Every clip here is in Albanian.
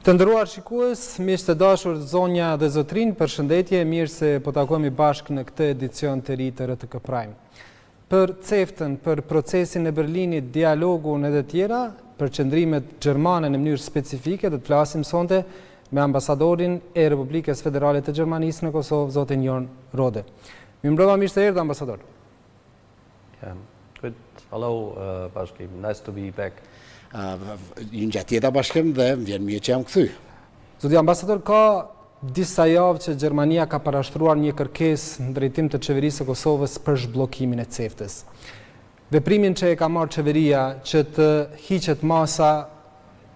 Të nderuar shikues, miq të dashur, zonja dhe zotrin, përshëndetje, mirë se po takohemi bashkë në këtë edicion të ri të RTK Prime. Për CEFT-ën, për procesin e Berlinit, dialogun edhe tjera, për qëndrimet gjermane në mënyrë specifike, do të flasim sonte me ambasadorin e Republikës Federale të Gjermanisë në Kosovë, zotin Jorn Rohde. Mirëmbrëma, mirë se erdhë, ambasador. Good. Hello, Bashkim. Nice to be back. Një gjatë tjeta bashkëm dhe vjen mirë që jam këthy. Zoti ambasador, ka disa javë që Gjermania ka parashtruar një kërkesë në drejtim të qeverisë së Kosovës për zhbllokimin e CEFT-ës. Veprimin që e ka marrë qeveria që të hiqet masa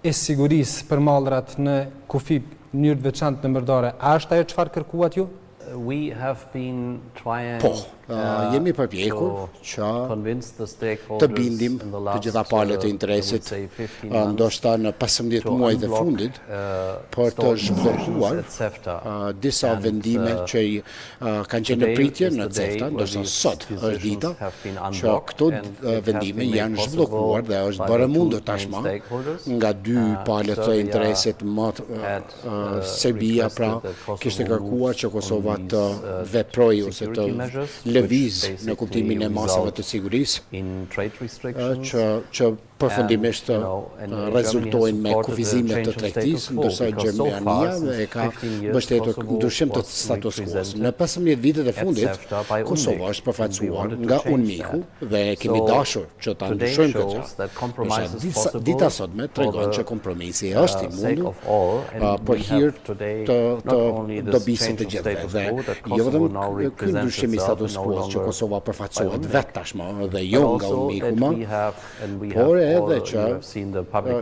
e sigurisë për mallrat në kufi në mënyrë të veçantë në Mërdore, a është ajo çfarë kërkuat ju? We have been trying jemi përpjekur që të bindim të gjitha palët e interesit, ndoshta në 15 muajt e fundit, për të zhbllokuar disa vendime që kanë qenë në pritje në CEFTA, ndoshta sot është dita që këto vendime janë zhbllokuar dhe është bërë mundur tashmë nga dy palët e interesit, Serbia pra kishte kërkuar që Kosova të veprojë ose të lëviz në kuptimin e masave të sigurisë që përfundimisht rezultojnë me kufizimet të tregtisë, ndërsa Gjermania e ka mbështetur ndryshim të status quo-s. Në 15 vitet e fundit, Kosova është përfaqësuar nga UNMIK-u dhe kemi dashur që ta ndryshojmë këtë. Dita sotme tregon që kompromisi është i mundur për hir të dobisit të gjithëve dhe jo vetëm ky ndryshim i status quo-s që Kosova përfaqësohet vetë tashmë dhe jo nga UNMIK-u, por edhe që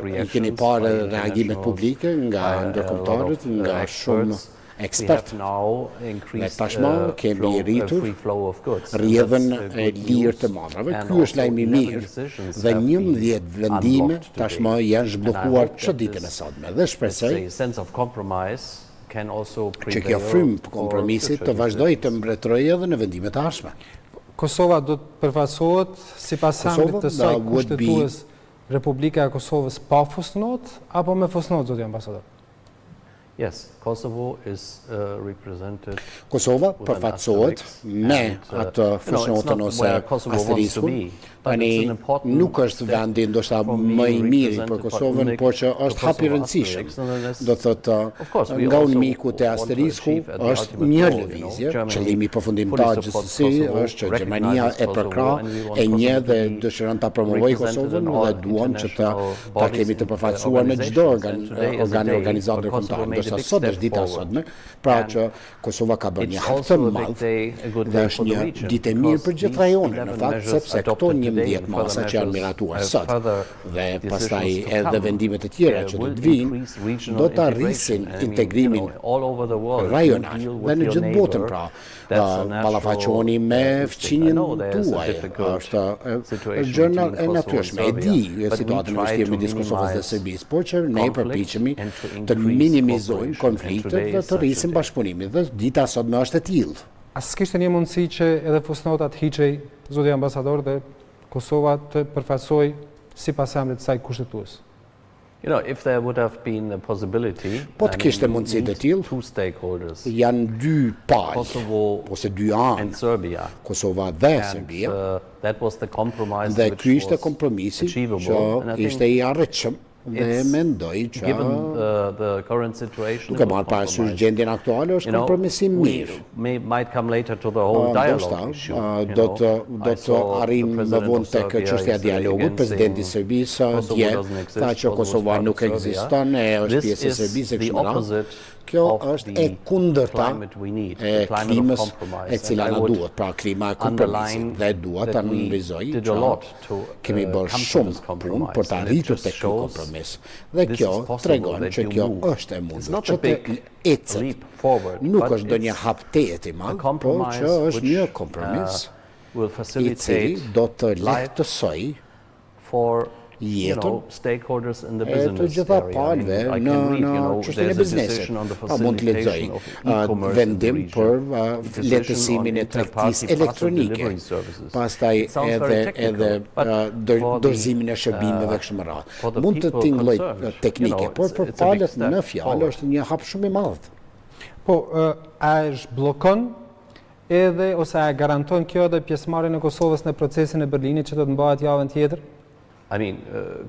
i keni parë reagimet publike nga ndërkombëtarët, nga shumë ekspertë. Dhe tashmë kemi rritur rrjedhën e lirë të malrave. Ky është lajm i mirë dhe 11 vendime tashmë janë zhbllokuar çdo ditën e sotme dhe shpresoj që kjo frymë kompromisit të vazhdojë të mbretërojë edhe në vendimet e ardhshme. Kosova do të përfaqësohet sipas sandit të saj kushtetues Republika e Kosovës pa fusnot apo me fusnot, zoti ambasador? Yes, Kosovo is represented. Kosova përfaqësohet me atë fusnotën ose asteriskun. Tani nuk është vendi ndoshta më i miri për Kosovën, por që është hap i rëndësishëm. Do thotë nga UNMIK-u te asterisku është një lëvizje, qëllimi përfundimtar gjithsesi është që Gjermania e përkrah, e njeh dhe dëshiron ta promovojë Kosovën dhe duam që ta kemi të përfaqësuar në çdo organizatë ndërkombëtare. Ndërsa sot është dita e sotme, pra që Kosova ka bërë një hap të madh dhe është një ditë e mirë për gjithë rajonin, në fakt, sepse këto 11 masa që janë miratuar sot dhe pastaj edhe vendimet e tjera që do të vinë do të arrisin integrimin rajonal dhe në gjithë botën, pra ballafaqoheni me fqinjen tuaj, është gjë e natyrshme. E di situatën e vështirë midis Kosovës dhe Serbisë, por që ne përpiqemi të minimizojmë konfliktet dhe të rrisim bashkëpunimin dhe dita sot më është e tillë. A s'kishte një mundësi që edhe fusnotat hiqej, zoti ambasador, dhe Kosova të përfaqësoj sipas sandit të saj kushtetues? If there would have been a possibility, po të kishte mundësi të tillë, janë dy palë ose dy anë, Kosova dhe Serbia, dhe ky ishte kompromisi që ishte i arritshëm. Dhe mendoj që duke marrë parasysh gjendjen aktuale është kompromisim mirë. Do të arrijmë më vonë tek çështja e dialogut. Presidenti i Serbisë dje tha që Kosova nuk ekziston, është pjesë e Serbisë e kështu me radhë. Kjo është e kundërta e klimës e cila na duhet, pra klima e kompromisit, dhe dua ta nënvizoj që kemi bërë shumë punë për të arritur tek ky kompromis. Dhe kjo tregon që kjo është e mundur që të ecet. Nuk është ndonjë hap tehet i madh, por që është një kompromis i cili do të lehtësoj jetën stakeholders in the e të business gjitha area. palëve I në can read, çështjen e there's a biznesit. decision on the Pa mund të lexoj facilitation of e-commerce vendim in the për region, decision lehtësimin on e tregtisë interparty elektronike. delivery services. Pastaj It sounds very technical, but for dorëzimin e shërbimeve kështu me radhë. for the Mund të people tingëlloj concerned, teknike, por për it's a big palët step në fjalë forward. është një hap shumë i madh. Po, a zhbllokon edhe ose a garanton kjo edhe pjesëmarrjen e Kosovës në procesin e Berlinit që do të mbahet javën tjetër? I mean,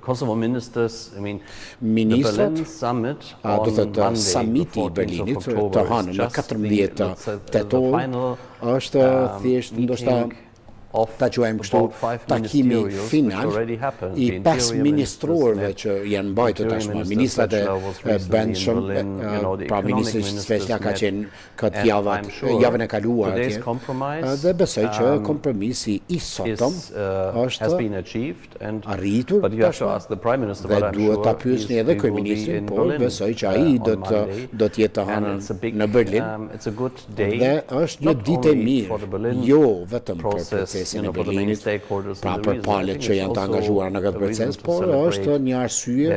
Kosovo ministers, I mean, the Ministrat, Berlin summit do on thëtë Monday, samiti the i 14th Berlinit of të October, hënën is në just 14 the tetor final është thjesht ndoshta ta quajmë kështu takimi final i 5 ministrorëve që janë mbajtur tashmë. Ministrat e brendshëm, pra ministri Sveçla ka qenë këtë javën e kaluar atje. Dhe besoj që kompromisi i sotëm është arritur dhe duhet ta pyesni edhe kryeministrin, por besoj që ai do të jetë të hënën në Berlin dhe është një ditë e mirë, jo vetëm për procesin e Berlinit, pra për palët që janë të angazhuar në këtë proces, por është një arsye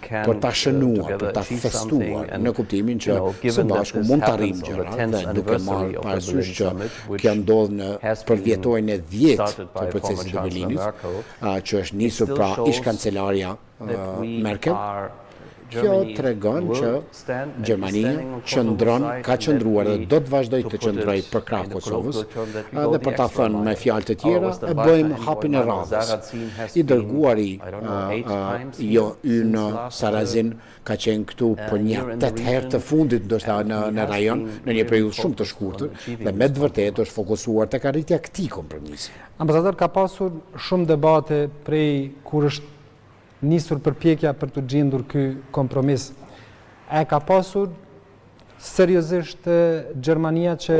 për ta shënuar, për ta festuar, në kuptimin që së bashku mund të arrijmë gjëra dhe duke marrë parasysh që kjo ndodh në përvjetorin e 10 të procesit të Berlinit, që është nisur pra ish kancelarja Merkel. Kjo tregon që Gjermania ka qëndruar dhe do të vazhdoj të qëndroj për krah Kosovës, dhe për ta thënë me fjalë të tjera, e bëjmë hapin e radhës. I dërguari Ynë Sarazin ka qenë këtu për një 8 herë të fundit ndoshta në rajon, në një periudhë shumë të shkurtër, dhe me të vërtetë është fokusuar tek arritja e këtij kompromisi. Ambasador, ka pasur shumë debate prej kur është nisur përpjekja për të gjendur ky kompromis. E ka pasur seriozisht Gjermania që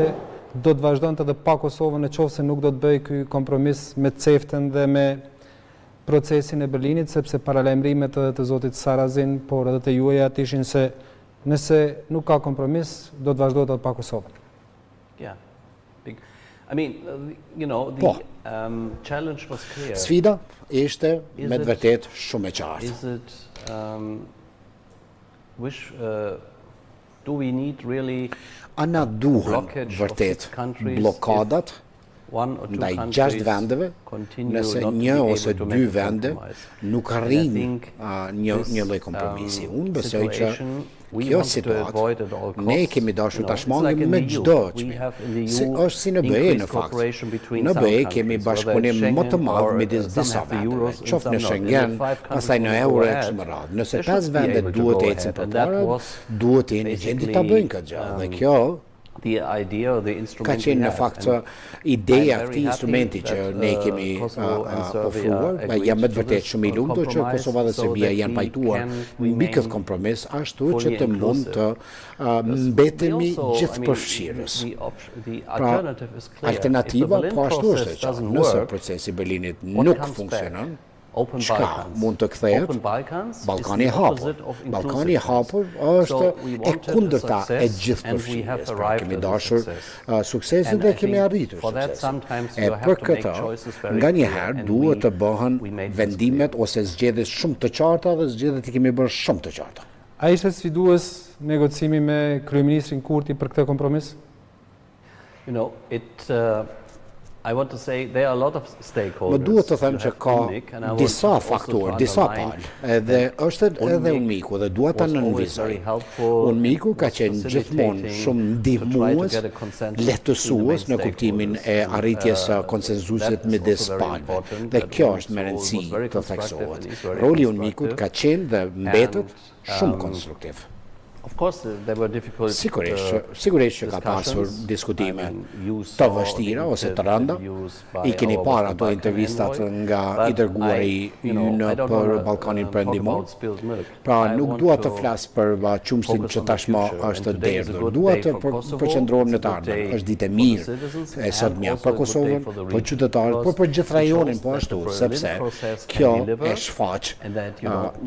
do të vazhdonte edhe pa Kosovën nëse nuk do të bëjë ky kompromis me CEFTA-n dhe me procesin e Berlinit, sepse paralajmërimet edhe të zotit Sarazin, por edhe të juaja ishin se nëse nuk ka kompromis, do të vazhdohet edhe pa Kosovën. Yeah. I mean, the challenge was clear. Sfida ishte me të vërtet shumë e qartë. Is it do we need really a na duhen vërtet blokadat ndaj 6 vendeve, nëse 1 ose 2 vende nuk arrin një lloj kompromisi. Unë besoj që kjo situatë ne kemi dashur ta shmangim me çdo çmim. Është si në BE në fakt. Në BE kemi bashkëpunim më të madh midis disa vendeve, qoftë në Schengen, pastaj në euro e kështu me radhë. Nëse 5 vende duhet të ecin përpara, duhet të jeni gjendje ta bëjnë këtë gjë. Dhe kjo ka qenë në fakt ideja këtij instrumenti që ne kemi ofruar, dhe jam me të vërtetë shumë i lumtur që Kosova dhe Serbia janë pajtuar mbi këtë kompromis, ashtu që të mund të mbetemi gjithëpërfshirës. Pra, alternativa po ashtu është e qartë. Nëse procesi i Berlinit nuk funksionon, çka mund të kthehet? Ballkani i hapur. Ballkani i hapur është e kundërta e gjithëpërfshirjes. Pra, kemi dashur suksesin dhe kemi arritur suksesin. E për këtë, nganjëherë duhet të bëhen vendimet ose zgjedhjes shumë të qarta dhe zgjedhjet i kemi bërë shumë të qarta. A ishte sfidues negocimi me kryeministrin Kurti për këtë kompromis? I want to say there are a lot of stakeholders. Më duhet të them që ka disa faktorë, disa palë, edhe është edhe Unmiku dhe dua ta nënvizoj. Unmiku ka qenë gjithmonë shumë ndihmues, lehtësues në kuptimin e arritjes së konsenzusit midis palëve. Dhe kjo është me rëndësi të theksohet. Roli i Unmikut ka qenë dhe mbetet shumë konstruktiv. Sigurisht që ka pasur diskutime të vështira ose të rënda. I keni parë ato intervistat nga i dërguari Ynë për Ballkanin Perëndimor. Pra nuk dua të flas për qumshtin që tashmë është derdhur. Dua të përqendrohem në të ardhmen. Është ditë e mirë e sotmja për Kosovën, për qytetarët, por për gjithë rajonin po ashtu, sepse kjo e shfaq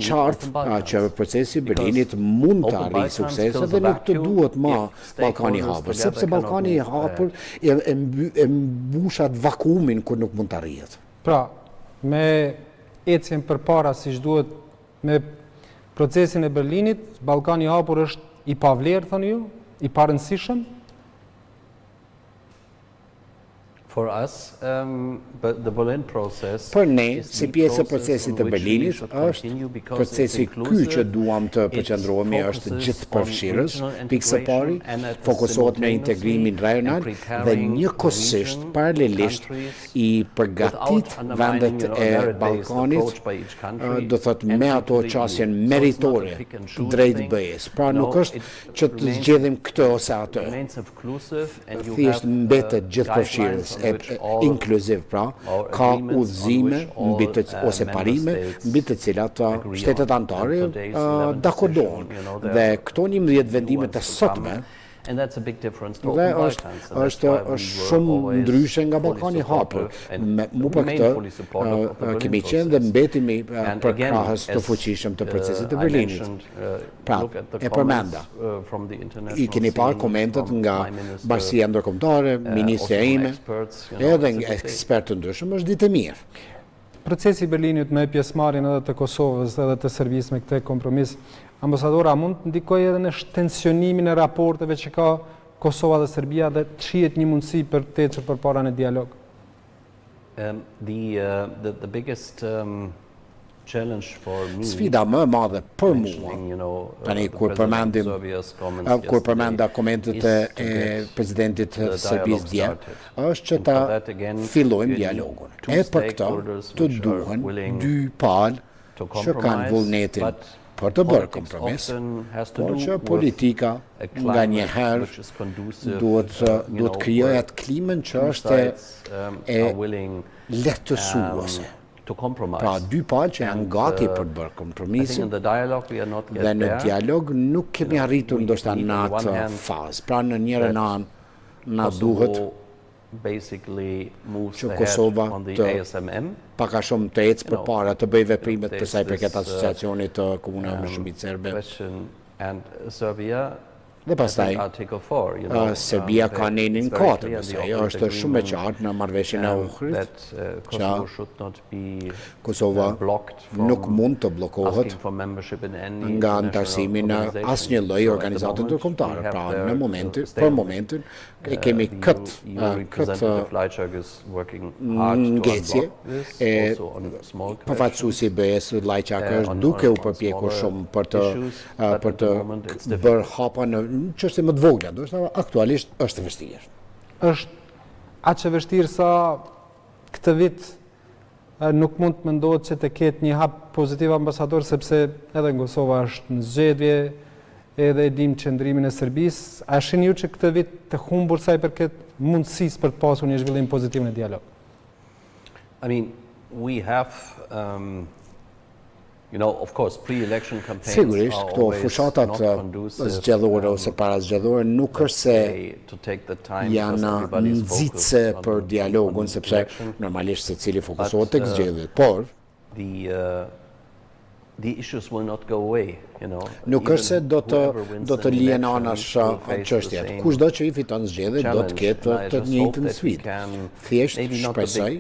qartë që procesi i Berlinit mund të arrijë suksese dhe nuk të duhet ma Ballkani i hapur, sepse Ballkani i hapur e mbushat vakuumin kur nuk mund të arrihet. Pra, me ecjen përpara siç duhet me procesin e Berlinit, Ballkani i hapur është i pavlerë, thoni ju, i parëndësishëm? For us, the Berlin process Për ne, si pjesë e procesit të Berlinit, është procesi ky që duam të përqendrohemi është gjithë përfshirës, pikë së pari, fokusohet në integrimin rajonal dhe njëkohësisht, paralelisht, i përgatit vendet e Ballkanit, do thotë me ato qasjen meritore drejt BE-s. Pra nuk është që të zgjedhim këtë ose atë. Thjesht mbetet gjithë përfshirës, inkluziv, pra, ka udhëzime ose parime mbi të cilat shtetet anëtare dakordohen. Dhe këto 11 vendimet e sotme dhe është shumë ndryshe nga Ballkani i hapur. Mu për këtë kemi qenë dhe mbetemi për krahës të fuqishëm të procesit të Berlinit. Pra, e përmenda. I keni parë komentet nga Bashkia Ndërkombëtare, ministrja ime, edhe nga ekspertë të ndryshëm, është ditë e mirë. Procesi i Berlinit me pjesëmarrjen edhe të Kosovës edhe të Serbisë me këtë kompromis, ambasadora, mund të ndikojë edhe në tensionimin e raporteve që ka Kosova dhe Serbia dhe të shihet një mundësi për të ecur përpara në dialog? The biggest challenge for me, sfida më e madhe për mua, tani kur përmenda komentet e presidentit të Serbisë dje, është që ta fillojmë dialogun. E për këtë të duhen dy palë që kanë vullnetin për të bërë kompromis, por që politika nga njëherë duhet krijojë atë klimën që është e lehtësuese. Pra, dy palë që janë gati për të bërë kompromisin, dhe në dialog nuk kemi arritur ndoshta në atë fazë. Pra, në njërën anë na duhet që Kosova të paka shumë të ecë përpara të bëjë veprimet për sa i përket asociacionit të komunave me shumicë serbe. Dhe pastaj, Serbia ka nenin 4, nëse është shumë e qartë në marrëveshjen e Ohrit, që Kosova nuk mund të bllokohet nga antarësimi në asnjë lloj organizate ndërkombëtare. Pra, për momentin, e kemi këtë ngecje, e përfaqësuesi i BE-s Lajçak është duke u përpjekur shumë për të bërë hapa në çështje më të vogla, ndoshta aktualisht është vështirë. Është aq e vështirë sa këtë vit nuk mund të mendohet që të ketë një hap pozitiv ambasador, sepse edhe në Kosova është në zgjedhje, edhe e dim qëndrimin e Serbisë. A shihni ju që këtë vit të humbur sa i përket mundësisë për të pasur një zhvillim pozitiv në dialog? I mean, we have sigurisht, këto fushatat zgjedhore ose parazgjedhore nuk është se janë nxitse për dialogun, sepse normalisht secili fokusohet tek zgjedhjet, por nuk është se do të lihen anash çështjet. Kushdo që i fiton zgjedhjet do të ketë të njëjtën sfidë. Thjesht shpresoj,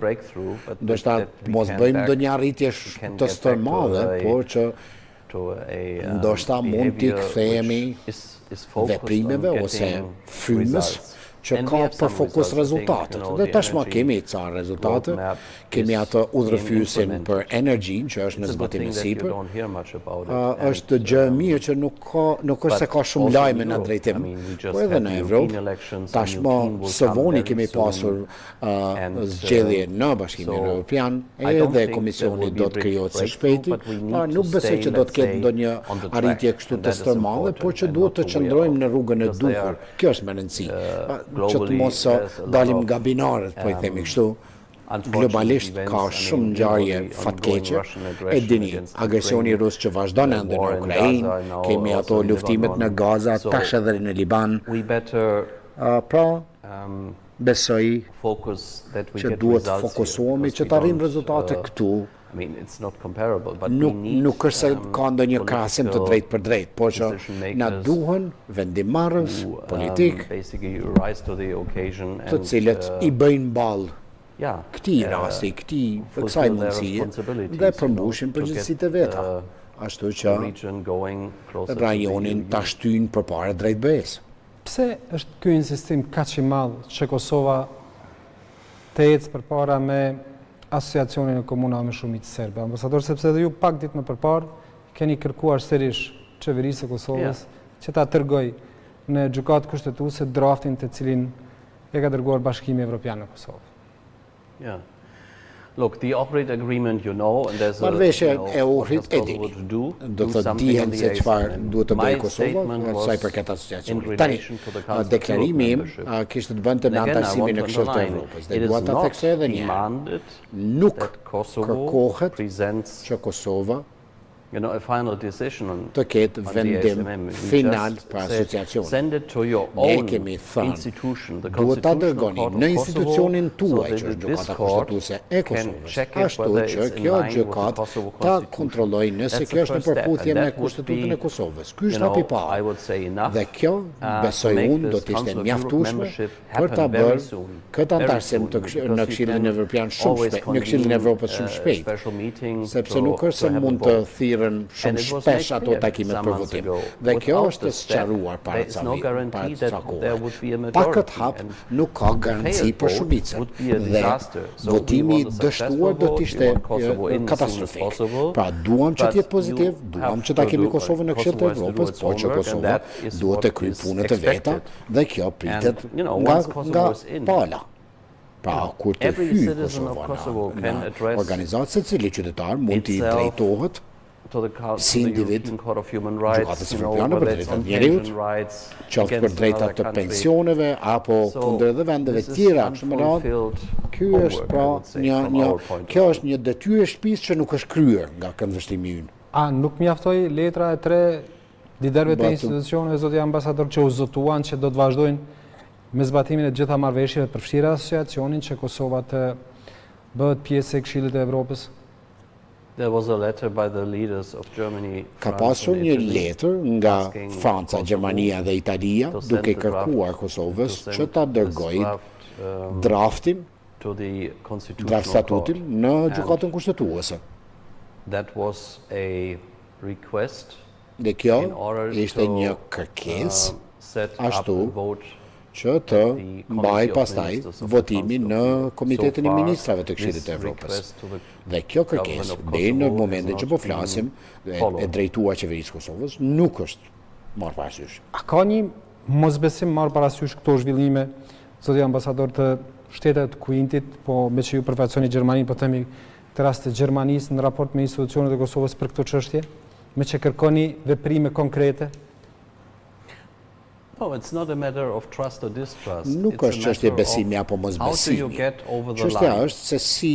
ndoshta mos bëjmë ndonjë arritje të stërmadhe, por që ndoshta mund t'i kthehemi veprimeve ose frymës që ka për fokus rezultatet. Dhe tashma kemi ca rezultate, kemi atë udhërfyesin për energjin, që është në zbatim e sipër. Është gjë e mirë që nuk është se ka shumë lajme në drejtim, po edhe në Evropë. Tashma së voni kemi pasur zgjedhje në Bashkimin Evropian, edhe komisioni do të krijohet së shpejti. Nuk besoj që do të ketë ndonjë arritje kështu të stërmadhe, por që duhet të qëndrojmë në rrugën e duhur. Kjo është më rëndësi. Që të mos dalim nga binarët, po i themi kështu. Globalisht ka shumë ngjarje fatkeqe, e dini, agresioni rus që vazhdon ende në Ukrainë, kemi ato luftimet në Gaza, tash edhe në Liban. Pra, besoj që duhet të fokusohemi që të arrijmë rezultate këtu. Nuk është se ka ndonjë krahasim të drejtë për drejtë, por që na duhen vendimmarrës politik të cilët i bëjnë ballë këtij rasti, kësaj mundësie dhe përmbushin përgjegjësitë e veta, ashtu që rajonin ta shtyjnë përpara drejt BE-s. Pse është ky insistim kaq i madh që Kosova të ecë përpara me asociacionin e komunave me shumicë serbe? Ambasador, sepse edhe ju pak ditë më përpara keni kërkuar sërish qeverisë së Kosovës që ta tërgoj në gjykatë kushtetuese draftin të cilin e ka dërguar Bashkimi Evropian në Kosovë. Look, the Ohrid agreement, you know, and there's Marrëveshja e Ohrid e dini. Do të dihen se çfarë duhet të bëjë Kosova sa i përket asociacionit. Tani, deklarimi im kishte të bënte me antarësimin në Këshillin e Evropës. Dhe dua ta theksoj edhe një herë. Nuk kërkohet që Kosova të ketë vendim final për asociacionin. Ne kemi thënë, duhet ta dërgoni në institucionin tuaj, që është gjykata kushtetuese e Kosovës, ashtu që kjo gjykatë ta kontrollojë nëse kjo është në përputhje me kushtetutën e Kosovës. Ky është hapi i parë. Dhe kjo, besoj unë, do të ishte mjaftueshme për ta bërë këtë antarësim në Këshillin Evropian shumë shpejt, në Këshillin e Evropës shumë shpejt, sepse nuk është se mund të thirrën shumë shpesh ato takimet për votim. Dhe kjo është e sqaruar para ca kohë. Pa këtë hap nuk ka garanci për shumicën. Dhe votimi i dështuar do të ishte katastrofik. Pra duam që të jetë pozitiv, duam që ta kemi Kosovën në Këshillin e Evropës, por që Kosova duhet të kryejë punët e veta dhe kjo pritet nga pala. Pra, kur të hyjë Kosova në organizatë, secili qytetar mund të drejtohet si individ gjykatës evropiane për drejtat e njerëzit, qoftë për drejtat të pensioneve apo kundër edhe vendeve tjera kështu me radhë. Ky është pra kjo është një detyrë e shtëpisë që nuk është kryer nga këndvështrimi ynë. A nuk mjaftoi letra e 3 liderëve të institucioneve, zoti ambasador, që u zotuan që do të vazhdojnë me zbatimin e gjitha marrëveshjeve të përfshira asociacionin që Kosova të bëhet pjesë e Këshillit të Evropës? Ka pasur një letër nga Franca, Gjermania dhe Italia duke kërkuar Kosovës që ta dërgojë draft statutin në gjykatën kushtetuese. Dhe kjo ishte një kërkesë ashtu që të mbaj pastaj votimin në Komitetin e Ministrave të Këshillit të Evropës. Dhe kjo kërkesë, deri në momentin që po flasim, e drejtuar qeverisë Kosovës, nuk është marrë parasysh. A ka një mosbesim marrë parasysh këto zhvillime, zoti ambasador, të shtetet kujintit, po me që ju përfaqësoni Gjermaninë, po themi të rast të Gjermanisë në raport me institucionet e Kosovës për këtë çështje, me që kërkoni veprime konkrete? Nuk është çështje besimi apo mosbesimi. Çështja është se si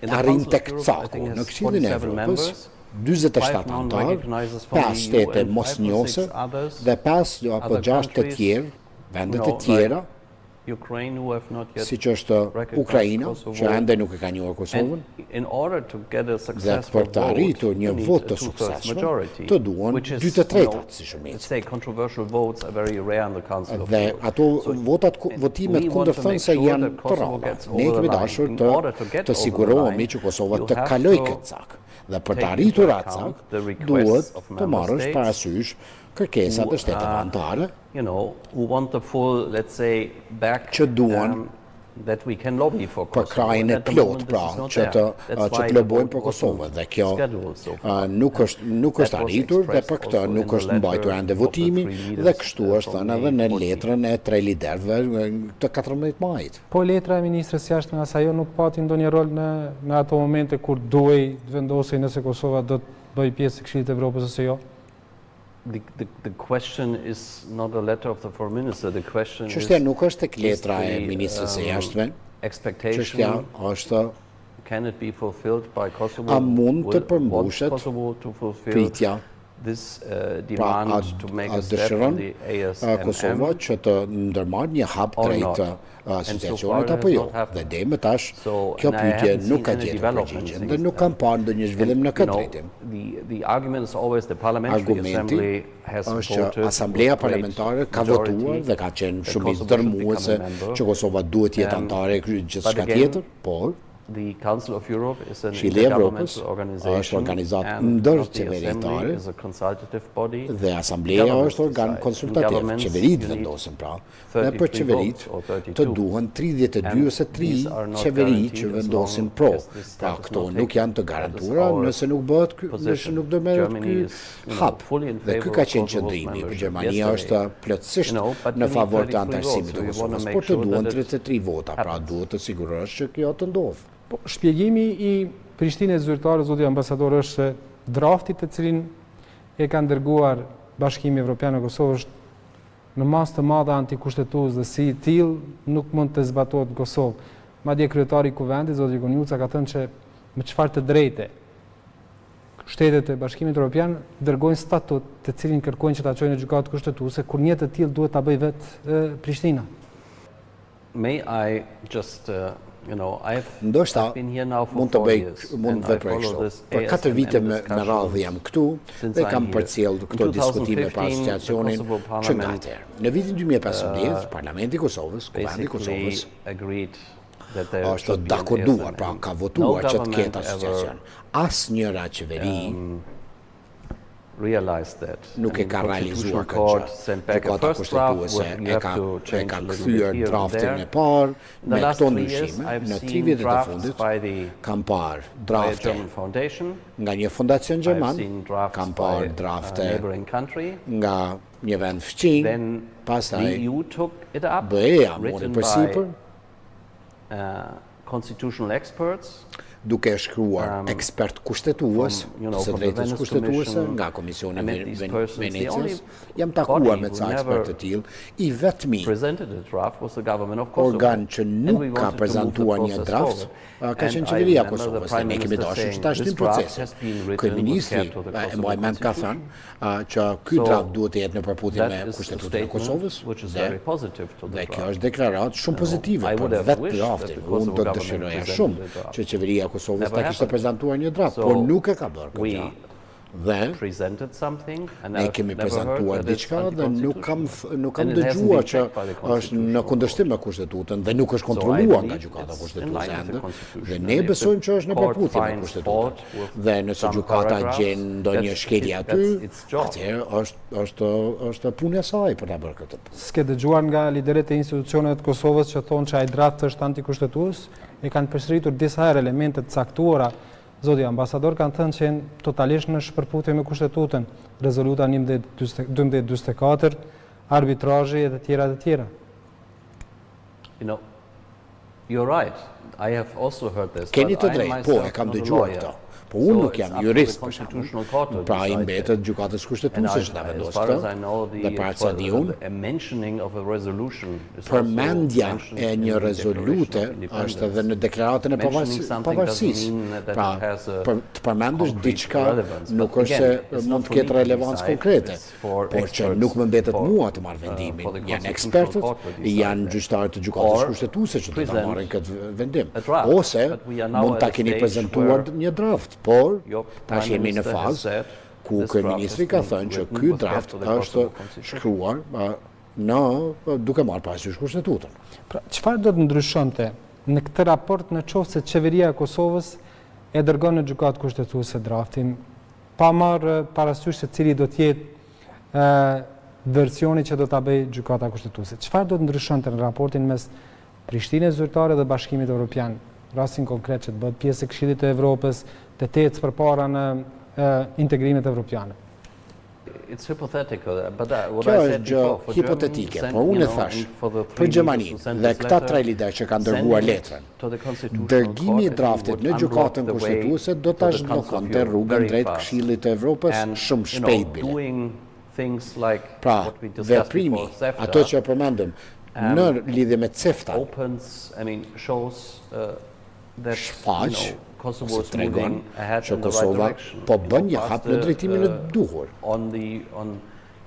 arrin tek caku. Në Këshillin e Evropës 47 antar, 5 shtete mosnjose dhe 5 apo 6 të tjerë, vendet e tjera, siç është Ukraina, që ende nuk e ka njohur Kosovën, dhe për të arritur një vot të suksesshëm, të duan 2/3 si shumicë. Dhe ato votimet kundërthënëse janë të rralla. Ne kemi dashur të sigurohemi që Kosova të kalojë këtë cak. Dhe për të arritur atë cak, duhet të marrësh parasysh kërkesat e shteteve anëtare që duan për krajin e plot, pra, që të lobojnë për Kosovën. Dhe kjo nuk është arritur dhe për këtë nuk është mbajtur ende votimi dhe kështu është thënë edhe në letrën e 3 liderëve të 14 majit. Po letra e ministrës jashtme as ajo nuk pati ndonjë rol në ato momente kur duhej të vendosej nëse Kosova do të bëjë pjesë e Këshillit të Evropës ose jo? The question is not a letter of the foreign minister. The question is çështja nuk është tek letra e ministrës së jashtme. Çështja është can it be fulfilled by Kosovo? A mund të përmbushet pritja this demand to make a step in the Kosova që të ndërmarrë një hap drejt asociacionit apo jo. Dhe deri më tash kjo pyetje nuk ka gjetur përgjigje dhe nuk kam parë ndonjë zhvillim në këtë drejtim. Argumenti është që Asambleja Parlamentare ka votuar dhe ka qenë shumicë dërmuese që Kosova duhet të jetë antare e gjithçka tjetër, por Këshilli i Evropës është organizatë ndërqeveritare dhe Asambleja është organ konsultativ. Qeveritë vendosin pra, dhe për qeveritë të duhen 32 ose 3 qeveri që vendosin pro. Pra këto nuk janë të garantuara nëse nuk do merret ky hap. Dhe ky ka qenë qëndrimi. Për Gjermania është plotësisht në favor të antarësimit të Kosovës, por të duhen 33 vota, pra duhet të sigurosh që kjo të ndodhë. Shpjegimi i Prishtinës zyrtare, zoti ambasador, është se drafti të cilin e ka dërguar Bashkimi Evropian në Kosovë është në masë të madhe antikushtetues dhe si tillë nuk mund të zbatohet në Kosovë. Madje kryetari i Kuvendit, zoti Konjuca, ka thënë që me çfarë të drejte shtetet e Bashkimit Evropian dërgojnë statut të cilin kërkojnë që ta çojnë në gjykatë kushtetuese, kur një të tillë duhet ta bëjë vetë Prishtina. May I just ndoshta mund të veproj kështu. Për 4 vite me radhë jam këtu dhe kam përcjellë këto diskutime për asociacionin që nga atëherë. Në vitin 2015, Parlamenti i Kosovës, Kuvendi i Kosovës, është dakorduar, pra ka votuar që të ketë asociacion. Asnjëra qeveri nuk e ka realizuar këtë gjë. Gjykata kushtetuese e ka kthyer draftin e parë me këto ndryshime. Në 3 vitet e fundit kam parë drafte nga një fondacion gjerman, kam parë drafte nga një vend fqin, pastaj BE-ja mori përsipër duke shkruar ekspert kushtetues, së drejtës kushtetuese, nga Komisioni Venecias, jam takuar me ca ekspert të tillë, i vetmi organ që nuk ka prezantuar një draft, ka qenë qeveria e Kosovës, dhe ne kemi dashur që ta shtim procesin. Kryeministri e Mojment ka thënë që ky draft duhet të jetë në përputhje me Kushtetutën e Kosovës, dhe kjo është deklaratë shumë pozitive për vetë draftin. Unë do të dëshiroja shumë që qeveria Kosovës ta kishte prezantuar një draft, por nuk e ka bërë këtë. Dhe ne kemi prezantuar diçka dhe nuk kam dëgjuar që është në kundërshtim me Kushtetutën dhe nuk është kontrolluar nga gjykata kushtetuese ende. Dhe ne besojmë që është në përputhje me Kushtetutën. Dhe nëse gjykata gjen ndonjë shkelje aty, atëherë është punë e saj për ta bërë këtë. S'ke dëgjuar nga liderët e institucioneve të Kosovës që thonë që ai draft është antikushtetues? E kanë përsëritur disa herë elemente të caktuara. Zoti ambasador kanë thënë që janë totalisht në shpërputhje me Kushtetutën, rezoluta 1244, arbitrazhi e të tjera të tjera. Keni të drejtë, po, e kam dëgjuar këto. Po unë nuk jam jurist, për shembull, pra i mbetet gjykatës kushtetuese që ta vendos këtë, dhe para sa di unë, përmendja e një rezolute është edhe në deklaratën e pavarësisë. Pra, të përmendësh diçka nuk është se mund të ketë relevancë konkrete, por që nuk më mbetet mua të marr vendimin. Janë ekspertët, janë gjyqtarët të gjykatës kushtetuese që do ta marrin këtë vendim. Ose mund ta keni prezantuar një draft. Por, tash jemi në fazë ku kryeministri ka thënë që ky draft është shkruar duke marrë parasysh Kushtetutën. Pra, çfarë do të ndryshonte në këtë raport në qoftë se qeveria e Kosovës e dërgon në gjykatë kushtetuese draftin, pa marrë parasysh se cili do të jetë versioni që do ta bëjë gjykata kushtetuese? Çfarë do të ndryshonte në raportin mes Prishtinës zyrtare dhe Bashkimit Evropian? Rastin konkret që të bëhet pjesë e Këshillit të Evropës, të tecë përpara në integrimet evropiane. Kjo është gjë hipotetike, por unë e thash, për Gjermaninë dhe këta 3 liderë që kanë dërguar letrën, dërgimi i draftit në gjykatën kushtetuese do ta zhbllokonte rrugën drejt Këshillit të Evropës shumë shpejt bile. Pra, veprimi, ato që përmendëm, në lidhje me CEFTA, shfaq se tregon që Kosova po bën një hap në drejtimin e duhur.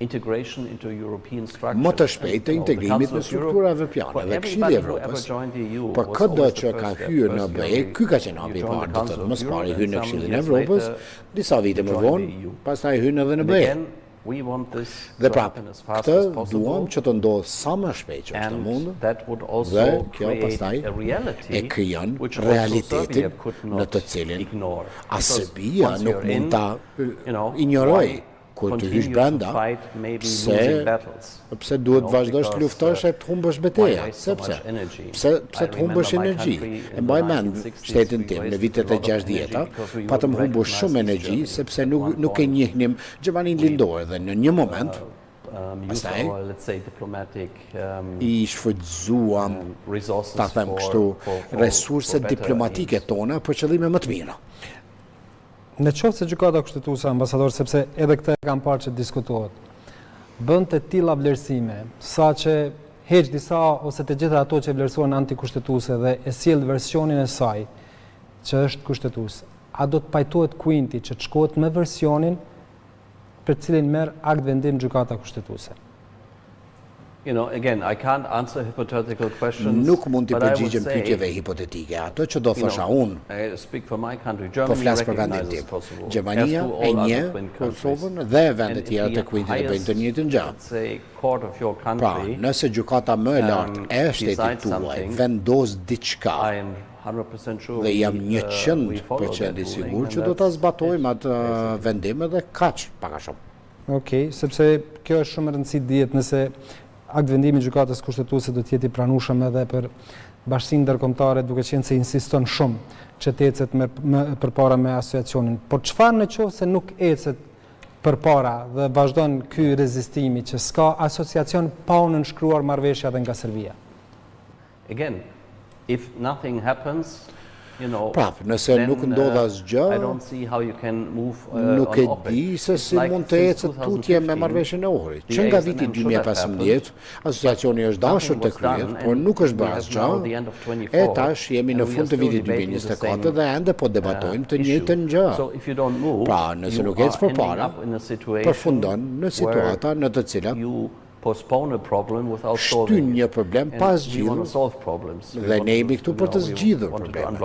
Më të shpejt të integrimit në struktura evropiane dhe Këshilli i Evropës. Por këtë që ka hyrë në BE, ky ka qenë hapi i parë, do të mos pari hyrë në Këshillin e Evropës, disa vite më vonë, pastaj hyrë edhe në BE. Dhe prapë, këtë duam që të ndodhë sa më shpejt që është mundë, dhe kjo pastaj e krijon realitetin në të cilin as Serbia nuk mund ta ignorojë. Kur të hysh brenda, pse duhet vazhdosh të luftosh e të humbësh betejë? Pse të humbësh energji? E mbaj mend shtetin tim në vitet e 60-ta, patëm humbur shumë energji sepse nuk e njihnim Gjermaninë lindore dhe në një moment pastaj i shfrytzuam, ta them kështu, resurset diplomatike tona për qëllime më të mira. Në qoftë se gjykata kushtetuese, ambasador, sepse edhe këtë kam parë që diskutohet, bën të tilla vlerësime, sa që heq disa ose të gjitha ato që vlerësohen antikushtetuese dhe e sjell versionin e saj, që është kushtetuese, a do të pajtohet kuinti që të shkohet me versionin për cilin merr akt vendim gjykata kushtetuese? Again, I can't answer hypothetical questions. Nuk mund të përgjigjem pyetjeve hipotetike. Ato që do thosha unë, po flas për vendin tim. Gjermania e njeh Kosovën dhe vendet tjera të kuintit e bëjnë të njëjtën gjë. Pra, nëse gjykata më e lartë e shtetit tuaj vendos diçka, dhe jam 100% i sigurt që do ta zbatojmë atë vendim edhe kaq, pak a shumë. Okej, sepse kjo është shumë e rëndësishme dihet nëse akt vendimi i gjykatës kushtetuese do të jetë i pranueshëm edhe për bashkinë ndërkombëtare, duke qenë se insiston shumë që të ecet përpara me asociacionin. Por çfarë nëse nuk ecet përpara dhe vazhdon ky rezistimi që s'ka asociacion pa u nënshkruar marrëveshja edhe nga Serbia? Again, if nothing happens, prapë, nëse nuk ndodh asgjë, nuk e di se si mund të ecet tutje me marrëveshjen e Ohrit. Që nga viti 2015, asociacioni është dashur të kryhet, por nuk është bërë asgjë. E tash jemi në fund të vitit 2024 dhe ende po debatojmë të njëjtën gjë. Pra, nëse nuk ecë përpara, përfundon në situata në të cilat shtyn një problem pa zgjidhur dhe ne jemi këtu për të zgjidhur problemin.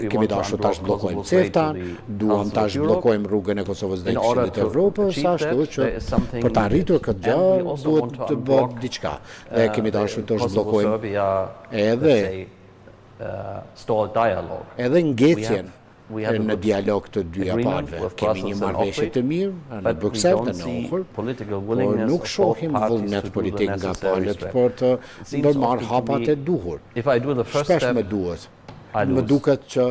Kemi dashur tash bllokojmë CEFTA-n, duam tash bllokojmë rrugën e Kosovës dhe Këshillit të Evropës, ashtu që për të arritur këtë gjë duhet të bëhet diçka. Dhe kemi dashur të zhbllokojmë edhe ngjecjen në dialog të dyja palëve. Kemi një marrëveshje të mirë në Bruksel dhe në Ohër, por nuk shohim vullnet politik nga palët për të ndërmarrë hapat e duhur. Shpesh më duket që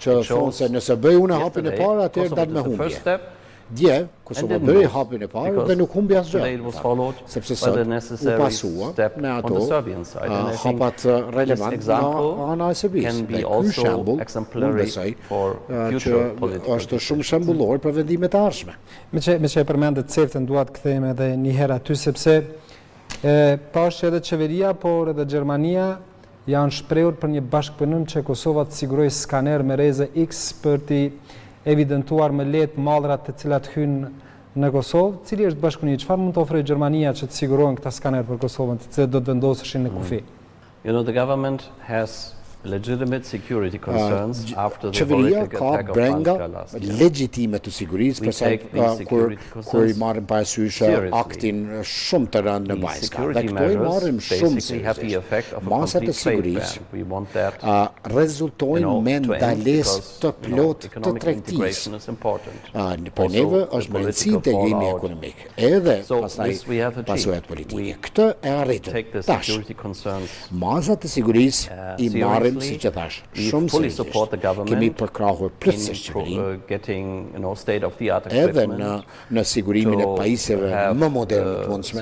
thonë se nëse bëj unë hapin e parë, atëherë dal me humbje. Dje, Kosova bëri hapin e parë dhe nuk humbi asgjë, sepse sot u pasua me ato hapat relevant nga ana e Serbisë. Dhe ky shembull, unë besoj që është shumë shembullor për vendimet e ardhshme. Me që e përmendet CEFTA-n, dua të kthehemi edhe një herë aty, sepse pash edhe qeveria, por edhe Gjermania janë shprehur për një bashkëpunim që Kosova të sigurojë skaner me rreze X për t'i evidentuar me lehtë mallrat të cilat hynë në Kosovë. Cili është bashkëpunimi? Çfarë mund të ofrojë Gjermania që të sigurohen këta skaner për Kosovën, të cilët do të vendoseshin në kufi? The government has legitimate security concerns after the Qeveria horrific ka attack of brenga Ankara. legjitime të sigurisë kur i marrim parasysh aktin shumë të rënd në Bajska. Dhe këto i marrim shumë seriozisht. Masat e sigurisë rezultojnë me ndalesë të plotë të tregtisë. Për neve është më rëndësi integrimi ekonomik, edhe pastaj pasojat politike. Këtë e arritëm. Tash, masat e sigurisë i marrim, si që thash, shumë seriozisht. Kemi përkrahur plotësisht qeverinë, edhe në sigurimin e pajisjeve më moderne të mundshme,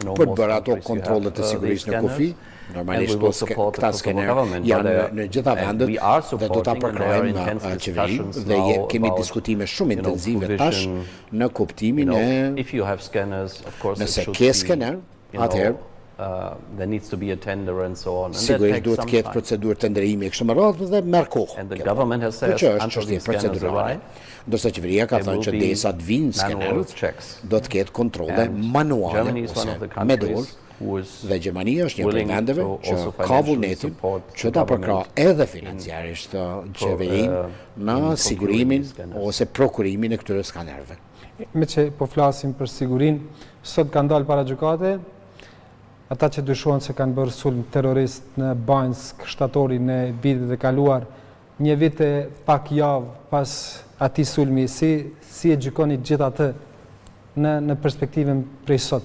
për të bërë ato kontrollet e sigurisë në kufi. Normalisht këta skener janë në gjitha vendet dhe do ta përkrahojmë qeverinë dhe kemi diskutime shumë intensive tash në kuptimin e nëse ke skener, atëherë there needs to be a tender and so on. Sigurisht duhet të ketë procedurë tenderimi e kështu me radhë dhe merr kohë. And the government has said until these scanners arrive, ndërsa qeveria ka thënë që derisa të vinë skenerët, do të ketë kontrolle manuale ose me dorë. Dhe Gjermania është një prej vendeve që ka vullnetin që ta përkrah edhe financiarisht qeverinë në sigurimin ose prokurimin e këtyre skanerëve. Me që po flasim për sigurinë, sot kanë dalë para gjykate ata që dyshohen se kanë bërë sulm terrorist në Banjsk shtatorin e vitit e kaluar, një vit e pak javë pas atij sulmi, si e gjykoni gjithë atë në perspektivën prej sot?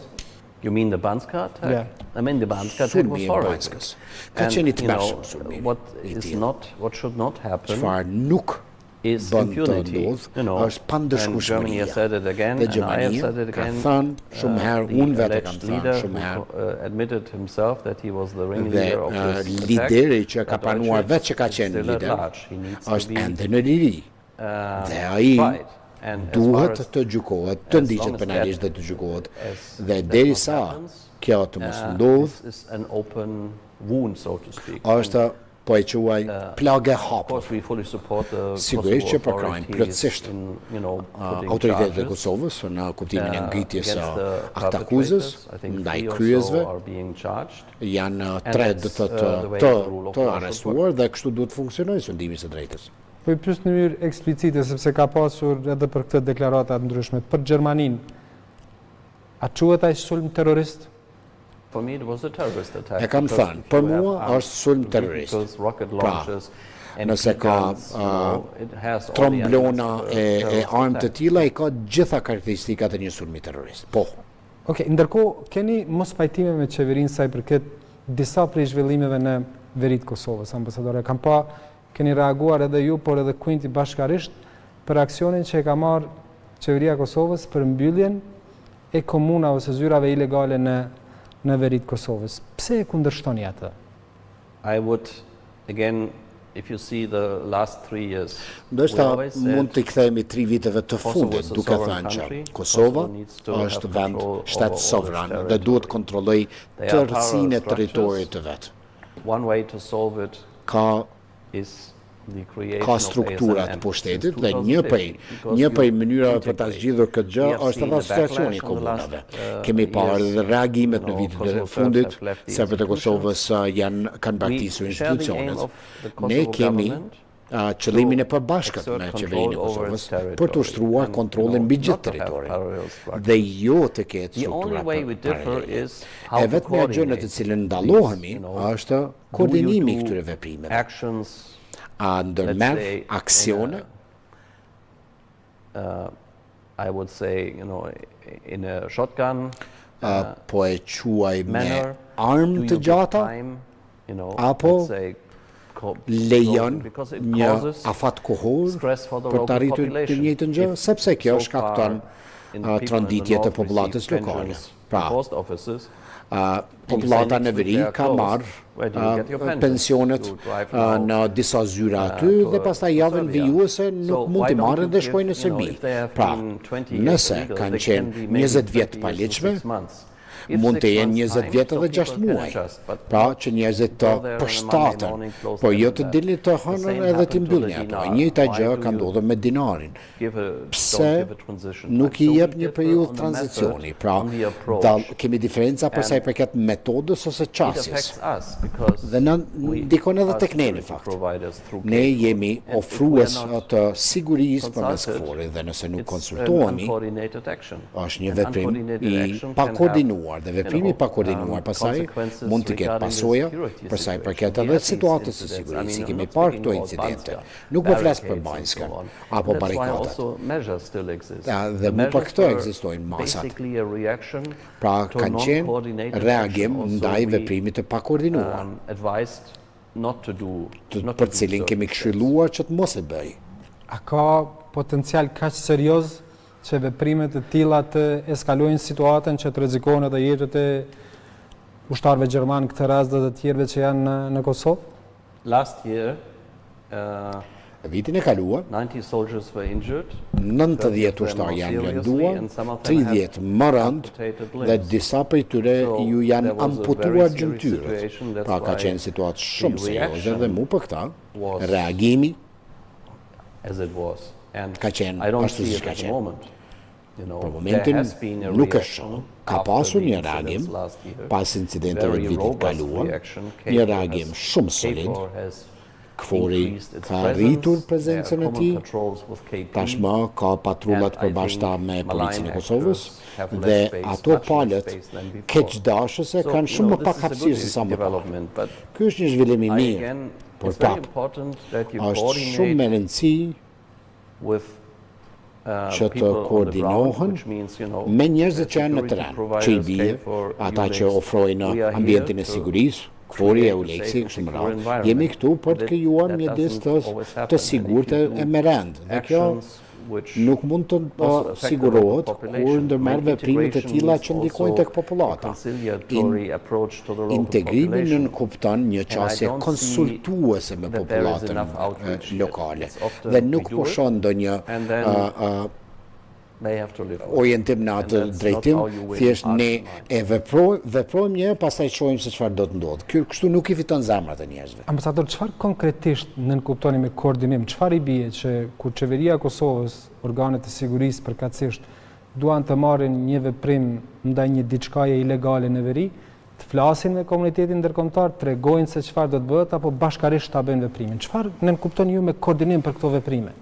You mean the Banska attack? Yeah. I mean the Banska attack was horrible. What should not happen is impunity. Germany has said it again, and I have said it again. The alleged leader who admitted himself that he was the ringleader of this attack. Still at large. He needs to be tried. Duhet të gjykohet, të ndiqet penalisht dhe të gjykohet. Dhe derisa kjo të mos ndodhë, është po e quaj plagë e hapur. Sigurisht që përkrajnë plotësisht autoritetet e Kosovës në kuptimin e ngritjes aktakuzës ndaj kryesve, janë 3 të arrestuar dhe kështu duhet të funksionojë sundimi së drejtës. Po i pyes në mënyrë eksplicite, sepse ka pasur edhe për këtë deklarata të ndryshme. Për Gjermaninë, a quhet ai sulm terrorist? For me it was a terrorist attack. E kam thënë, për mua është sulm terrorist. Pra, nëse ka tromblona e armë të tilla, i ka gjitha karakteristikat e një sulmi terrorist. Po. Okej, ndërkohë keni mos pajtime me qeverinë sa i përket disa prej zhvillimeve në veri të Kosovës, ambasadore. Keni reaguar edhe ju, por edhe Kuinti bashkarisht për aksionin që e ka marrë qeveria e Kosovës për mbylljen e komunave ose zyrave ilegale në veri të Kosovës. Pse e kundërshtoni atë? I would, again, if you see the last 3 years, ndoshta mund të kthehemi 3 viteve të fundit, duke thënë që Kosova është vend shtet sovran dhe duhet kontrollojë tërësinë e territorit të vet. One way to solve it ka strukturat të pushtetit dhe një prej mënyrave për ta zgjidhur këtë gjë është edhe situacioni i komunave. Kemi parë dhe reagimet në vitet e fundit, serbët e Kosovës kanë braktisur institucionet. Ne kemi qëllimin e përbashkët me qeverinë e Kosovës për të ushtruar kontrollin mbi gjithë territorin dhe jo të ketë struktura paralele. E vetmja gjë në të cilën ndallohemi është koordinimi i këtyre veprimeve. Ndërmerr aksione. I would say, in a shotgun. Po e quaj me armë të gjata apo lejon një afat kohor për të arritur të njëjtën gjë, sepse kjo shkakton tronditje të popullatës lokale. Pra, popullata në veri ka marrë pensionet në disa zyra aty dhe pastaj javën vijuese nuk mund t'i marrin dhe shkojnë në Serbi. Pra, nëse kanë qenë 20 vjet pa ligjshme, mund të jenë 20 vjetë dhe 6 muaj. Pra që njerëzit të përshtatën, por jo të dilni të hënën edhe të mbyllni ato. Njëjta gjë ka ndodhur me dinarin. Pse nuk i jep një periudhë tranzicioni? Pra, kemi diferenca për sa i përket metodës ose qasjes. Dhe ndikon edhe tek ne në fakt. Ne jemi ofrues të sigurisë përmes këforit dhe nëse nuk konsultohemi, është një veprim i pakoordinuar. Dhe veprimi pa koordinuar pasaj mund të ketë pasoja për sa i përket edhe situatës së sigurisë. Kemi parë këto incidente. Nuk po flas për Banjskën apo barikadat. Dhe më për këto ekzistojnë masat. Pra kanë qenë reagim ndaj veprimit të pakoordinuar, për cilin kemi këshilluar që të mos e bëj. A ka potencial kaq serioz që veprimet e tilla të eskalojnë situatën që të rrezikohen edhe jetët e ushtarëve gjerman këtë rast dhe të tjerëve që janë në Kosovë? Last year, Vitin e kaluar, 90 ushtar janë lënduar, 30 më rënd dhe disa prej tyre ju janë amputuar gjymtyrët. Pra ka qenë situatë shumë serioze dhe mu për këta, reagimi ka qenë ashtu si ka qenë. Për momentin nuk është shumë, ka pasur një reagim pas incidenteve të vitit kaluar, një reagim shumë solid. KFOR-i ka rritur prezencën e tij, tashmë ka patrullat përbashkëta me policinë e Kosovës dhe ato palët keqdashëse kanë shumë më pak hapësirë se sa më parë. Ky është një zhvillim i mirë, por prapë është shumë me rëndësi që të koordinohen me njerëzit që janë në teren, që i bie, ata që ofrojnë ambientin e sigurisë, KFOR-i e ULEX-i, kështu më radhë. Jemi këtu për të krijuar mjedis të sigurt e me rend. Dhe kjo nuk mund të sigurohet kur ndërmarr veprime të tilla që ndikojnë tek popullata. Integrimi nuk kupton një qasje konsultuese me popullatën lokale dhe nuk pushon ndonjë orientim në atë drejtim, thjesht ne e veprojmë një, pastaj shohim se çfarë do të ndodhë. Kështu nuk i fiton zemrat e njerëzve. Ambasador, çfarë konkretisht nënkuptoni me koordinim? Çfarë i bie që kur qeveria e Kosovës, organet e sigurisë përkatësisht duan të marrin një veprim ndaj një diçkaje ilegale në veri, të flasin me komunitetin ndërkombëtar, tregojnë se çfarë do të bëhet apo bashkarisht ta bëjnë veprimin? Çfarë nënkuptoni ju me koordinim për këto veprime?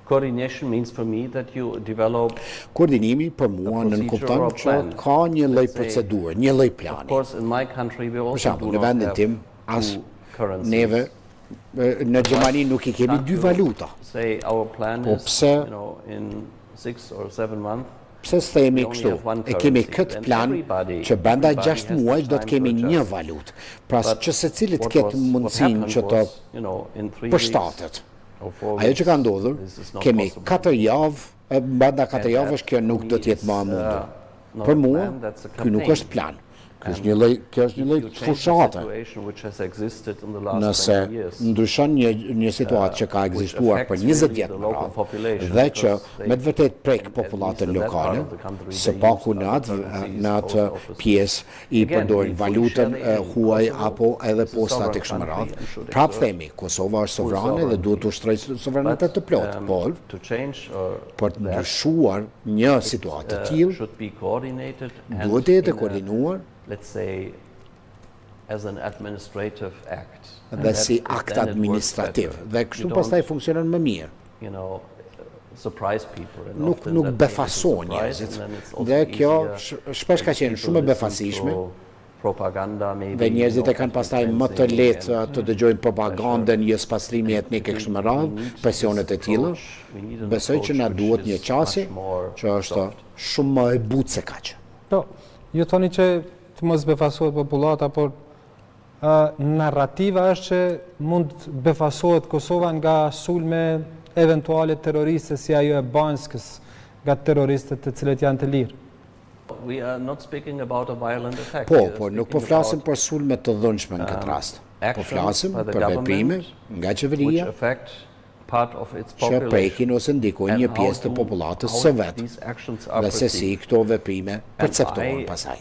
Coordination means for me that you develop. Koordinimi për mua nënkupton që ka një lloj procedure, një lloj plani. Of course, in my country we also do në vendin tim, as neve në Gjermani nuk i kemi dy valuta. Say our plan is, in 6 or 7 months. Pse themi kështu? E kemi këtë plan që brenda 6 muajsh do të kemi një valutë. Pra që secilit ketë mundësinë që të përshtatet. Ajo që ka ndodhur, kemi 4 javë, brenda 4 javësh kjo nuk do të jetë më e mundur. Për mua, ky nuk është plan. Kjo është një lloj fushate. Nëse ndryshon një situatë që ka ekzistuar për 20 vjet më radhë dhe që me të vërtet prek popullatën lokale, së paku në atë pjesë i përdorin valutën huaj apo edhe postat e kështu me radhë. Prapë themi, Kosova është sovrane dhe duhet të ushtrojë sovranitet të plotë, por për të ndryshuar një situatë të tillë duhet të jetë koordinuar, let's say, as an administrative act. Dhe si akt administrativ. Dhe kështu pastaj funksionon më mirë. Surprise people. Nuk befason njerëzit. Dhe kjo shpesh ka qenë shumë e befasishme. Dhe njerëzit e kanë pastaj më të lehtë të dëgjojnë propagandën, pastrimi etnik e kështu me radhë, presionet e tilla. Besoj që na duhet një qasje që është shumë më e butë se kaq. Po, ju thoni që të mos befasohet popullata, por narrativa është që mund befasohet Kosova nga sulme eventuale terroriste si ajo e Banskës nga terroristët të cilët janë të lirë. Po, nuk po flasim për sulme të dhunshme në këtë rast. Po flasim për veprime nga qeveria që prekin ose ndikojnë një pjesë të popullatës së vetë dhe se si këto veprime perceptohen pasaj.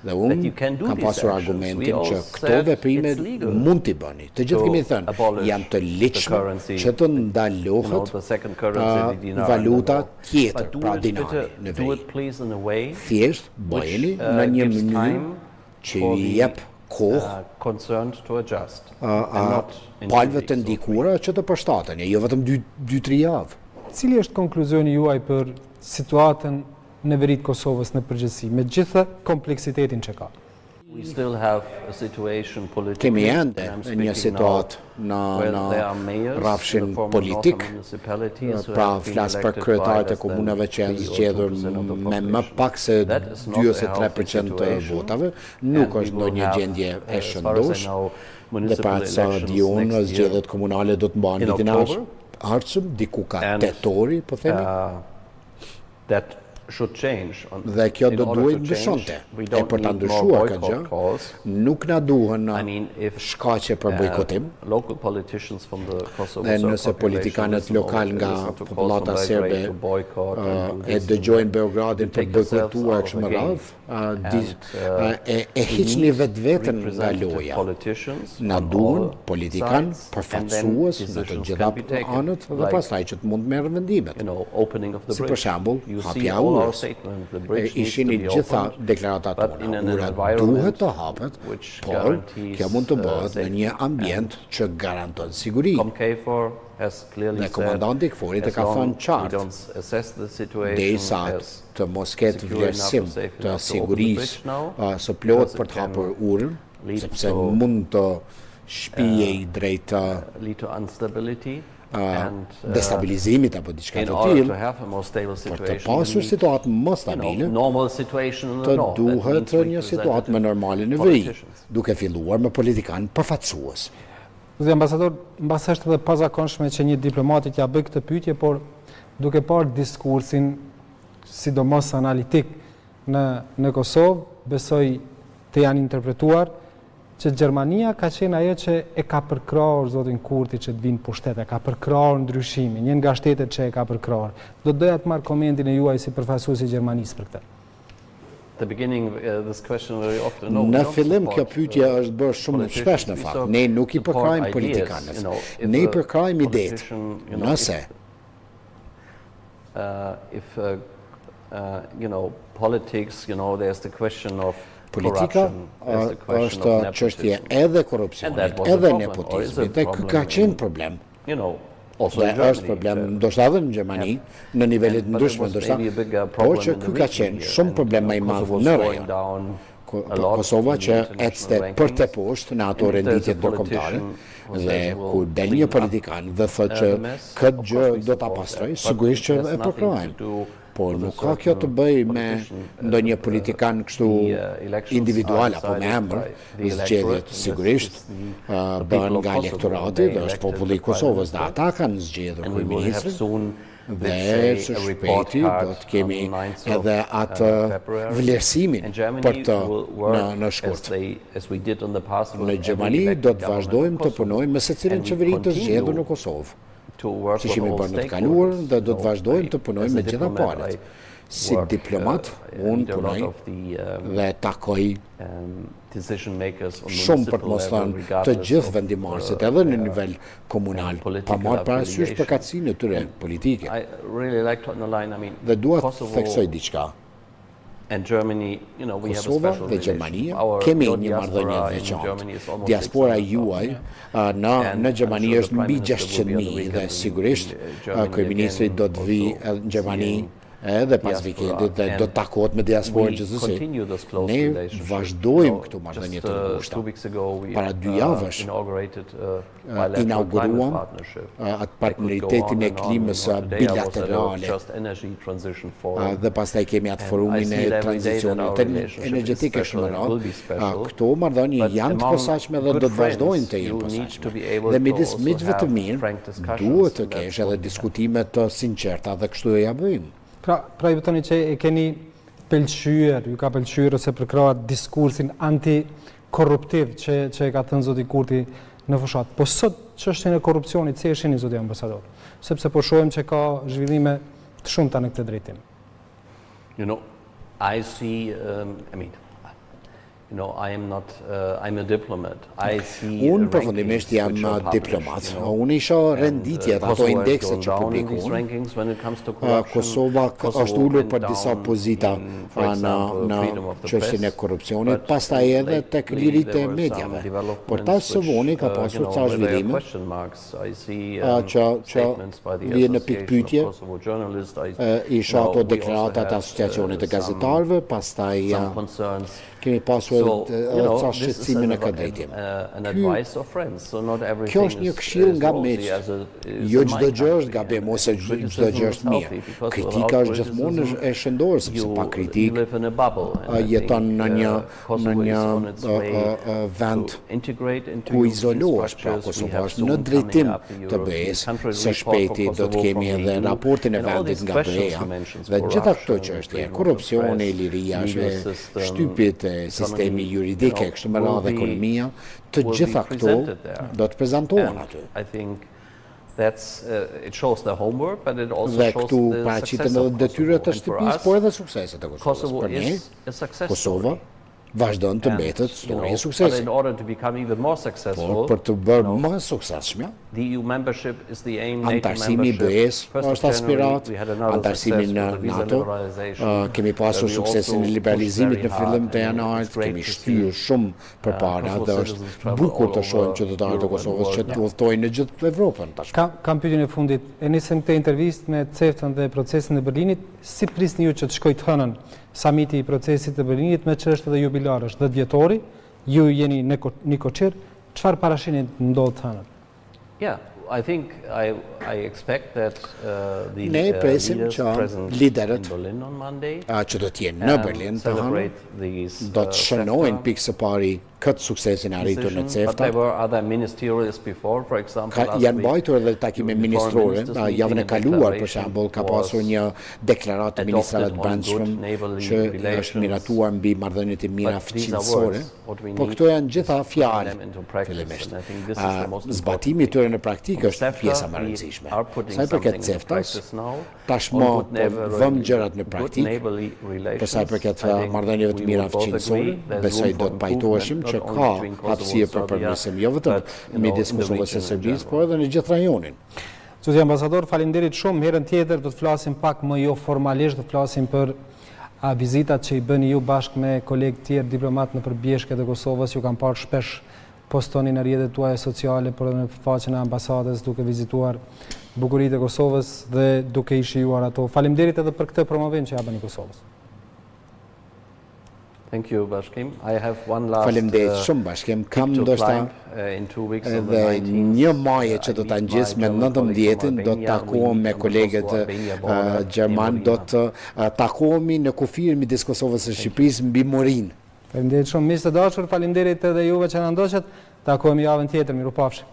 Dhe unë kam pasur argumentin që këto veprime mund t'i bëni. Të gjithë kemi thënë, janë të ligjshme që të ndalohet valuta tjetër, pra dinari në veri. Thjesht bëjeni në një mënyrë që i jep kohë palëve të ndikura që të përshtaten, jo vetëm 2-3 javë. Cili është konkluzioni juaj për situatën në veri të Kosovës në përgjithësi, me gjithë kompleksitetin që ka? Kemi ende një situatë në rrafshin politik, pra flas për kryetarët e komunave që janë zgjedhur me më pak se 2 ose 3% të votave, nuk është ndonjë gjendje e shëndosh. Dhe pra sa diun zgjedhjet komunale do të mbahen vitin e ardhshëm, diku ka tetori, po themi. Dhe kjo do duhet ndryshonte. E për ta ndryshuar këtë gjë, nuk na duhen shkaqe për bojkotim. Dhe nëse politikanët lokal nga popullata serbe e dëgjojnë Beogradin për bojkotuar kështu me radhë, e hiqni vetveten nga loja. Na duhen politikan përfaqësues në të gjitha anët dhe pastaj që të mund merr vendimet. Si për shembull, hapja e urës. Ishin i gjitha deklaratat tona. Ura duhet të hapet, por kjo mund të bëhet në një ambient që garanton siguri. Dhe komandanti i KFOR-it e ka thënë qartë, derisa të mos ketë vlerësim të sigurisë së plot për të hapur urën, sepse mund të shpijej drejt destabilizimit apo diçka të tillë, për të pasur situatë më stabile, të duhet një situatë më normale në veri, duke filluar me politikanë përfaqësues. Zoti ambasador, mbas është edhe pazakonshme që një diplomatik ja bëj këtë pyetje, por duke parë diskursin, sidomos analitik në Kosovë, besoj të janë interpretuar që Gjermania ka qenë ajo që e ka përkrahur zotin Kurti që të vinë pushtet, e ka përkrahur ndryshimin, një nga shtetet që e ka përkrahur. Do doja të marr komentin e juaj si përfaqësuesi i Gjermanisë për këtë. Në fillim kjo pyetje është bërë shumë shpesh në fakt. Ne nuk i përkrahim politikanët, ne i përkrahim idetë. Nëse politika është çështje edhe korrupsionit, edhe nepotizmit, dhe ky ka qenë problem. Dhe është problem ndoshta edhe në Gjermani, në nivelet ndryshme ndoshta, por që ky ka qenë shumë problem më i madh në rajon. Kosova që ecte për te poshtë në ato renditjet ndërkombëtare, dhe kur del një politikan dhe thotë që këtë gjë do ta pastroj, sigurisht që e përkrahim. Por nuk ka kjo të bëj me ndonjë politikan kështu individual apo me emër, zgjedhjet sigurisht bëhen nga elektorati dhe është populli i Kosovës dhe ata kanë zgjedhur kryeministrin dhe së shpejti do të kemi edhe atë vlerësimin për të në shkurt. Në Gjermani do të vazhdojmë të punojmë me secilën qeveri të zgjedhur në Kosovë, si që mi bërë në të kaluar dhe do të vazhdojmë të punojmë me gjitha palët. Si diplomat, unë punoj dhe takoj shumë për të mos thënë të gjithë vendimarësit edhe në nivel komunal, pa marrë parasysh përkatësinë e tyre politike. Dhe dua të theksoj diçka. Kosova dhe Gjermania kemi një marrëdhënie të veçantë. Diaspora juaj në Gjermani është mbi 600.000 dhe sigurisht kryeministri do të vijë në Gjermani edhe pas vikendit dhe do të takohet me diasporën gjithsesi. Ne vazhdojmë këtu marrëdhënie të ngushta. Para 2 javësh inauguruam atë partneritetin e klimës bilaterale dhe pastaj kemi atë forumin e tranzicionit energjetik e shumë. Këto marrëdhënie janë të posaçme dhe do të vazhdojnë të jenë posaçme. Dhe midis miqve të mirë duhet të kesh edhe diskutime të sinqerta dhe kështu do ja bëjmë. Pra i betoni që e keni pëlqyer, ju ka pëlqyer ose përkrahat diskursin antikorruptiv që e ka thënë zoti Kurti në fushat. Po sot çështjen e korrupsionit si e shihni zoti ambasador? Sepse po shohim që ka zhvillime të shumta në këtë drejtim. I see, I'm a diplomat. Unë përfundimisht jam diplomat. Unë isha renditjet, ato indekse që publikuan. Kosova është ullur për disa pozita në çështjen e korrupsionit, pastaj edhe tek liritë e mediave. Por tash së voni ka pasur ca zhvillime që vjen në pikpyetje. Isha ato deklaratat e asociacionit të gazetarëve, pastaj kemi pasur ca shqetësimin e këtë drejtim. Kjo është një këshill nga miq. Jo çdo gjë është gabim ose çdo gjë është mirë. Kritika është gjithmonë e shëndorë, sepse pa kritikë jeton në një vend ku izolohesh, pra Kosova është në drejtim të BE-s, së shpejti do të kemi edhe raportin e vendit nga BE-ja dhe gjitha këto çështje, korrupsioni, liria, shtypjet e sistemi juridike, kështu me radhë ekonomia, të gjitha këto do të prezantohen aty. Dhe këtu paraqiten edhe detyrat e shtëpisë, por edhe sukseset e Kosovës. Për ne, Kosova vazhdon të mbetet histori e suksesit. Por për të bërë më suksesshme, antarësimi i BE-s është aspirat, antarësimi në NATO, kemi pasur suksesin e liberalizimit në fillim të janarit, kemi shtyrë shumë përpara dhe është bukur të shohim qytetarët e Kosovës që të udhtojnë në gjithë Evropën. Kam pyetjen e fundit. E nisëm këtë intervistë me CEFTA-n dhe procesin e Berlinit. Si prisni ju që të shkojë të hënën samiti i procesit të Berlinit, me që është edhe jubilar, është 10 vjetori, ju jeni një koqir, çfarë parashini ndodhë të hënën? Ne presim që liderët që do t'jenë në Berlin të hënën, do të shënojnë pikë së pari këtë suksesin arritur në CEFTA. Janë mbajtur edhe takime ministrore, javën e kaluar për shembull ka pasur një deklaratë të ministrave të brendshëm që është miratuar mbi marrëdhëniet e mira fuqishore, po këto janë gjitha fjalë fillimisht. Zbatimi i tyre në praktikë është pjesa më e rëndësishme. Sa i përket CEFTA-s, tashmë vëmë gjërat në praktikë, për sa i përket marrëdhënieve të mira fuqishore, besoj do të pajtoheshim që ka hapësirë për përmirësim, jo vetëm midis Kosovës e Serbisë, por edhe në gjithë rajonin. Zoti ambasador, faleminderit shumë. Herën tjetër do të flasim pak më jo formalisht, do të flasim për vizitat që i bëni ju bashkë me kolegë tjerë diplomat në përbjeshket e Kosovës. Ju kam parë shpesh postoni në rrjetet tuaja sociale, por edhe në faqen e ambasadës duke vizituar bukuritë e Kosovës dhe duke i shijuar ato. Faleminderit edhe për këtë promovim që ja bëni Kosovës. Thank you, Bashkim. I have one last Faleminderit shumë Bashkim. Kam ndoshta edhe një maje që do ta ngjis me 19-in, do të takohem me kolegët gjerman, do të takohemi në kufir midis Kosovës e Shqipërisë mbi Morin. Faleminderit shumë, miq të dashur, faleminderit edhe juve që na ndoqët. Takohemi javën tjetër, mirupafshim.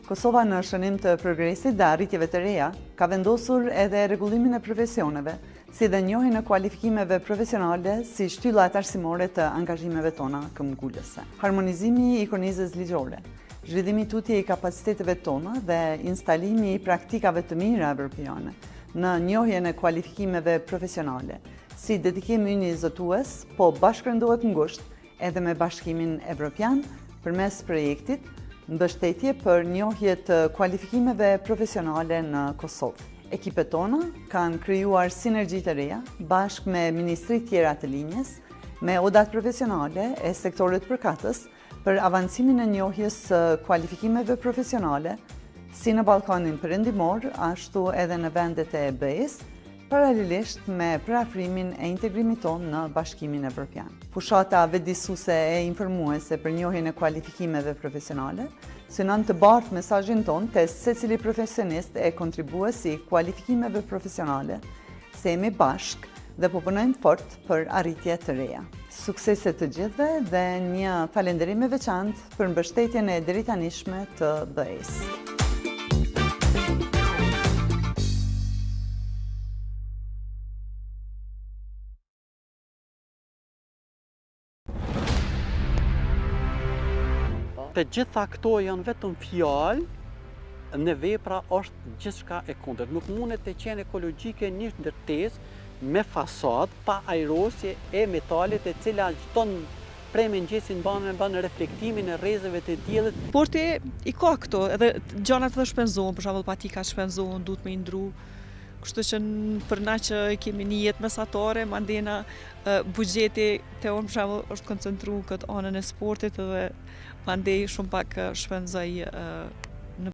Kosova në shënim të progresit dhe arritjeve të reja, ka vendosur edhe rregullimin e profesioneve, si dhe njohjen e kualifikimeve profesionale si shtylla arsimore të angazhimeve tona këmbgulëse. Harmonizimi i kornizës ligjore, zhvillimi tutje i kapaciteteve tona dhe instalimi i praktikave të mira evropiane në njohjen e kualifikimeve profesionale, si dedikim ynë i zotues, po bashkërendohet ngushtë edhe me Bashkimin Evropian përmes projektit mbështetje për njohje të kualifikimeve profesionale në Kosovë. Ekipet tona kanë krijuar sinergji të reja bashkë me ministrit tjera të linjes, me odat profesionale e sektorit përkatës për avancimin e njohjes së kualifikimeve profesionale, si në Ballkanin Perëndimor, ashtu edhe në vendet e BE-s, paralelisht me parafrimin e integrimit ton në Bashkimin Evropian. Fushata vetëdijsuese e informuese për njohjen e kualifikimeve profesionale synon të bartë mesazhin ton te secili profesionist e kontribues i kualifikimeve profesionale, se jemi bashk dhe po punojmë fort për arritje të reja. Suksese të gjithëve dhe një falënderim e veçantë për mbështetjen e drejtanishme të BE-s. Të gjitha këto janë vetëm fjalë, në vepra është gjithçka e kundërt. Nuk mundet të qenë ekologjike një ndërtesë me fasad pa ajrosje e metalit e cila çton prej mëngjesit bën reflektimin e rrezëve të diellit. Sporti i ka këto, edhe gjanat edhe shpenzohen, për shembull patika shpenzohen, duhet me i ndru. Kështu që për na që kemi një jetë mesatare, mandena buxheti te unë për shembull është koncentruar këtë anën e sportit edhe mandej shumë pak shpenzoj